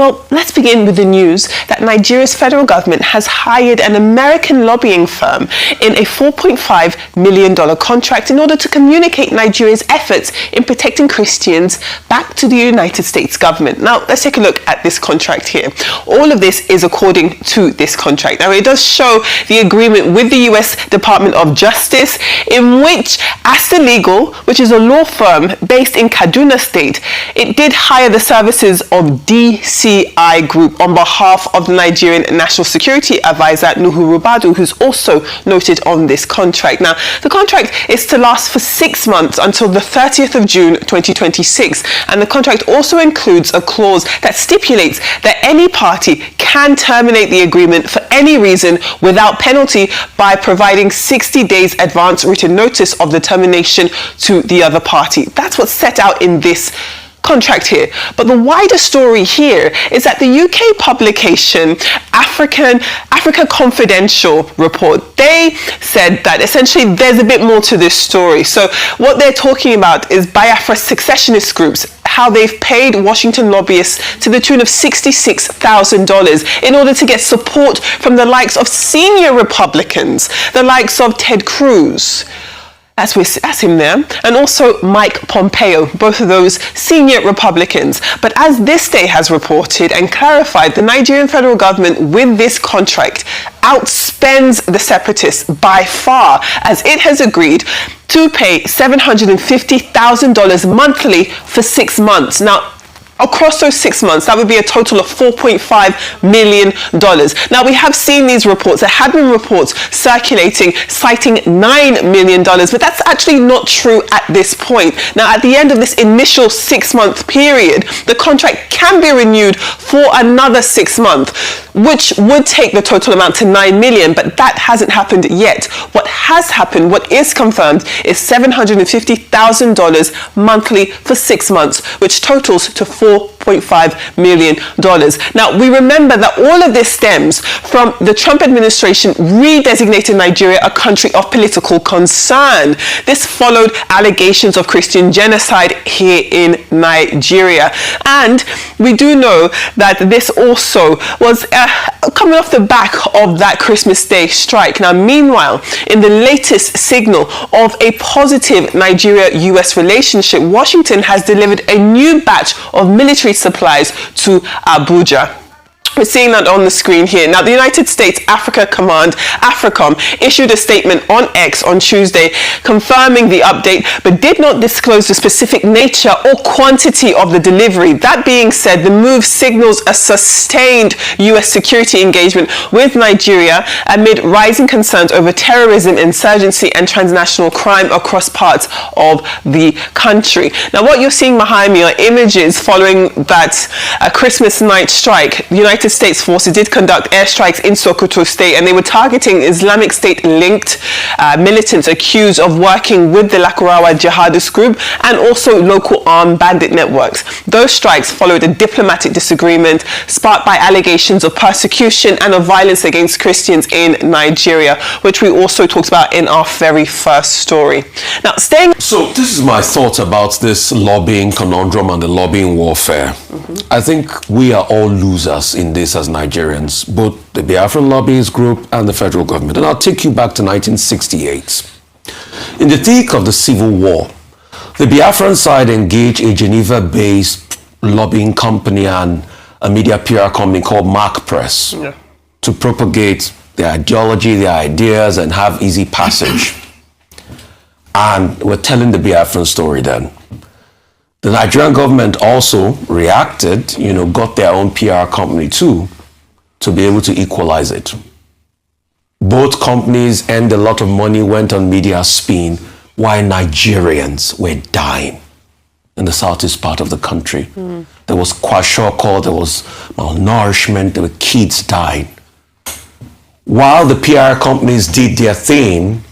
Well, let's begin with the news that Nigeria's federal government has hired an American lobbying firm in a $4.5 million contract in order to communicate Nigeria's efforts in protecting Christians back to the United States government. Now, let's take a look at this contract here. All of this is according to this contract. Now, it does show the agreement with the US Department of Justice, in which Asta Legal, which is a law firm based in Kaduna State, it did hire the services of DCI Group on behalf of the Nigerian National Security Advisor, Nuhu Rubadu, who's also noted on this contract. Now, the contract is to last for 6 months until the 30th of June 2026, and the contract also includes a clause that stipulates that any party can terminate the agreement for any reason without penalty by providing 60 days advance written notice of the termination to the other party. That's what's set out in this contract here. But the wider story here is that the UK publication Africa Confidential report, they said that essentially there's a bit more to this story. So what they're talking about is Biafra secessionist groups, how they've paid Washington lobbyists to the tune of $66,000 in order to get support from the likes of senior Republicans, the likes of Ted Cruz. That's him there, and also Mike Pompeo, both of those senior Republicans. But as This Day has reported and clarified, the Nigerian federal government with this contract outspends the separatists by far, as it has agreed to pay $750,000 monthly for 6 months. Now, across those 6 months, that would be a total of $4.5 million. Now, we have seen these reports. There have been reports circulating citing $9 million, but that's actually not true at this point. Now, at the end of this initial 6-month period, the contract can be renewed for another 6 months, which would take the total amount to $9 million, but that hasn't happened yet. What has happened, what is confirmed, is $750,000 monthly for 6 months, which totals to $4.5 million. Now, we remember that all of this stems from the Trump administration redesignating Nigeria a country of political concern. This followed allegations of Christian genocide here in Nigeria. And we do know that this also was coming off the back of that Christmas Day strike. Now, meanwhile, in the latest signal of a positive Nigeria-US relationship, Washington has delivered a new batch of military supplies to Abuja. We're seeing that on the screen here. Now, the United States Africa Command, AFRICOM, issued a statement on X on Tuesday confirming the update, but did not disclose the specific nature or quantity of the delivery. That being said, the move signals a sustained U.S. security engagement with Nigeria amid rising concerns over terrorism, insurgency, and transnational crime across parts of the country. Now, what you're seeing behind me are images following that Christmas night strike. The United States forces did conduct airstrikes in Sokoto State, and they were targeting Islamic State-linked militants accused of working with the Lakurawa jihadist group and also local armed bandit networks. Those strikes followed a diplomatic disagreement sparked by allegations of persecution and of violence against Christians in Nigeria, which we also talked about in our very first story. Now, So this is my thoughts about this lobbying conundrum and the lobbying warfare. I think we are all losers in this as Nigerians, both the Biafran Lobbyists group and the federal government. And I'll take you back to 1968. In the thick of the Civil War, the Biafran side engaged a Geneva-based lobbying company and a media PR company called Mark Press to propagate their ideology, their ideas, and have easy passage. And we're telling the Biafran story then. The Nigerian government also reacted, got their own PR company too, to be able to equalize it. Both companies earned a lot of money, went on media spin, while Nigerians were dying in the southeast part of the country. There was kwashiorkor, there was malnourishment, there were kids dying. While the PR companies did their thing,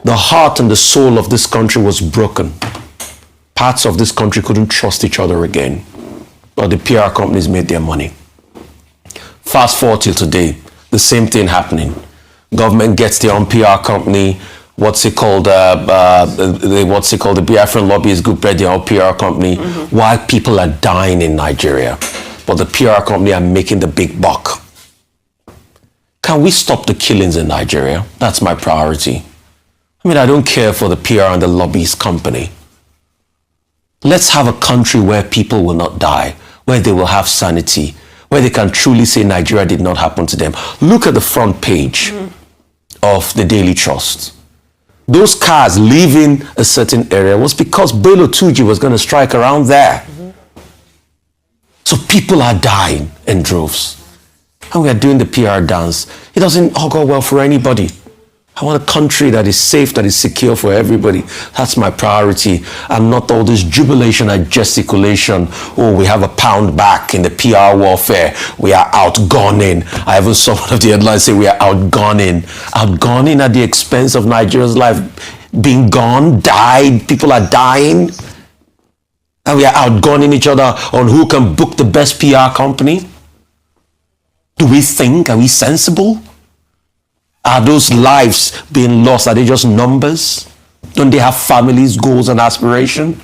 the heart and the soul of this country was broken. Parts of this country couldn't trust each other again, but the PR companies made their money. Fast forward till today, the same thing happening. Government gets their own PR company, the Biafran Lobbyists group, their own PR company, while people are dying in Nigeria. but the PR company are making the big buck. Can we stop the killings in Nigeria? That's my priority. I mean, I don't care for the PR and the lobbyist company. Let's have a country where people will not die, where they will have sanity, where they can truly say Nigeria did not happen to them. Look at the front page of the Daily Trust. Those cars leaving a certain area was because Bl0w was going to strike around there. So people are dying in droves. And we are doing the PR dance. It doesn't all go well for anybody. I want a country that is safe, that is secure for everybody. That's my priority. And not all this jubilation and gesticulation. Oh, we have a pound back in the PR warfare. We are outgunning. I even saw one of the headlines say we are outgunning. Outgunning at the expense of Nigeria's life. Being gone, died, people are dying. And we are outgunning each other on who can book the best PR company. Do we think? Are we sensible? Are those lives being lost? Are they just numbers? Don't they have families, goals, and aspiration?